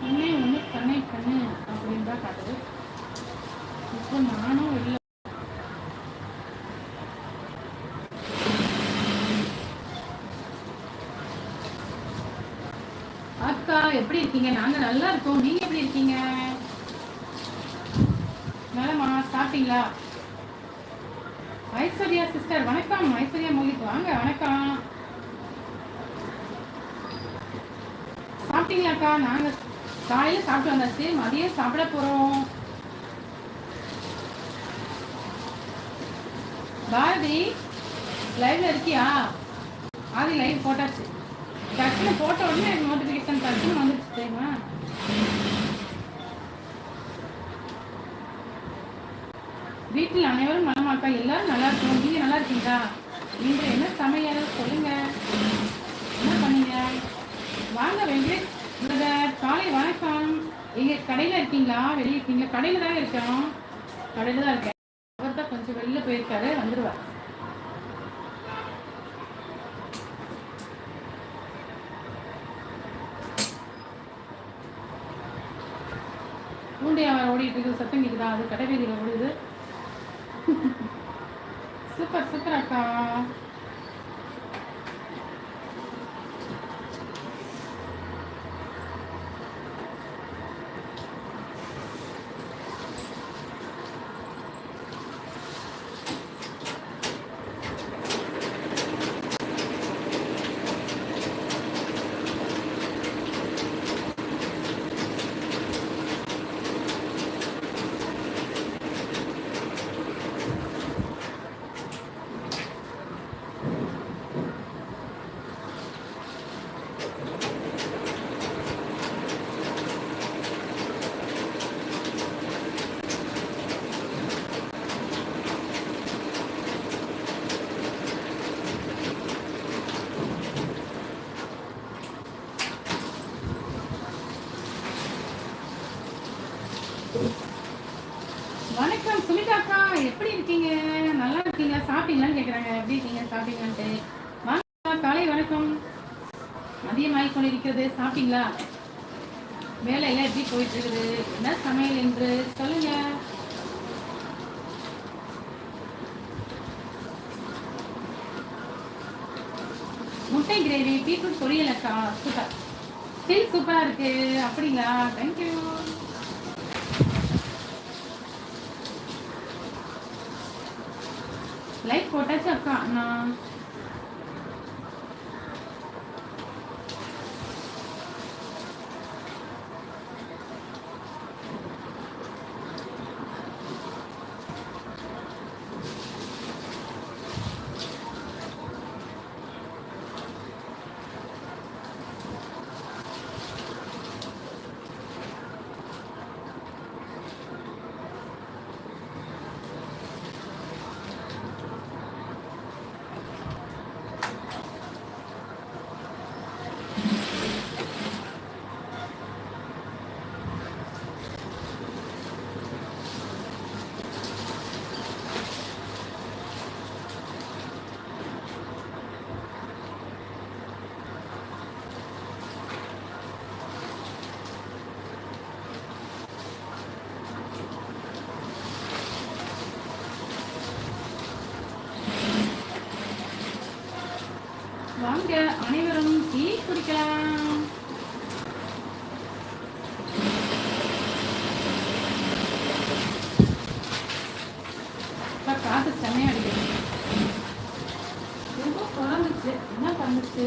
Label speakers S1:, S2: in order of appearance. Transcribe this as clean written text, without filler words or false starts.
S1: இன்னே ஒன்று கண்ணை கண்ணு அப்படின்னு தான் காட்டுது. இப்போ நானும் இல்லை. அக்கா எப்படி இருக்கீங்க? நாங்க நல்லா இருக்கோம். நீங்க எப்படி இருக்கீங்க? நலமா? சாப்பிட்டீங்களா? ஐஸ்வர்யா சிஸ்டர் வணக்கம். ஐஸ்வர்யா மோகித் வாங்க. வணக்கம். சாப்பிட்டீங்களாக்கா? நாங்க காலையில சாப்பிட்டு வந்தாச்சு. மதியம் சாப்பிட போறோம். பாரதி லைவ்ல இருக்கியா? ஆதி லைவ் போட்டாச்சு. டக்குன்னு போட்ட உடனே எனக்கு நோட்டிஃபிகேஷன் டக்குன்னு வந்துடுச்சு தெரியுமா? வீட்டில் அனைவரும் நலமாக்கா? எல்லாரும் நல்லா இருக்கும். நீங்க நல்லா இருக்கீங்களா? நீங்க என்ன சமையல் சொல்லுங்க, என்ன பண்ணீங்க? வாங்க வெங்கடேஷ் பிரதர், காலை வணக்கம். எங்க கடையில இருக்கீங்களா? வெளியே இருக்கீங்களா? கடையில தான் இருக்கோம். கடையில தான் இருக்கேன். அவர் தான் கொஞ்சம் வெளியில போயிருக்காரு, வந்துடுவார். பூண்டி அவர் ஓடிட்டு இருக்குது. சத்தம் கேக்குதா? அது கடை வீதியில் ஓடுது. சூப்பர் சூப்பர் அக்கா. வணக்கம் சுமிதா அக்கா, எப்படி இருக்கீங்க? நல்லா இருக்கீங்களா? சாப்பிட்டீங்களான்னு கேட்குறாங்க. எப்படி இருக்கீங்க? சாப்பிட்டீங்களான்ட்டு வாங்க. காலை வணக்கம். மதியம் ஆகி கொண்டிருக்கிறது. சாப்பிட்டீங்களா? வேலை எல்லாம் எப்படி போயிட்டு இருக்குது? என்ன சமையல் என்று சொல்லுங்க. முட்டை கிரேவி, பீட்ரூட் பொரியல் அக்கா. சூப்பர். ஸ்டில் சூப்பரா இருக்கு. அப்படிங்களா? தேங்க்யூ. லைக் போட்டாச்சு அக்கா. நான் வாங்க அனைவரும் டீ குடிக்கலாம். காத்து செம்மையா அடிக்குது. ரொம்ப குழந்துச்சு. என்ன பண்ணுச்சு?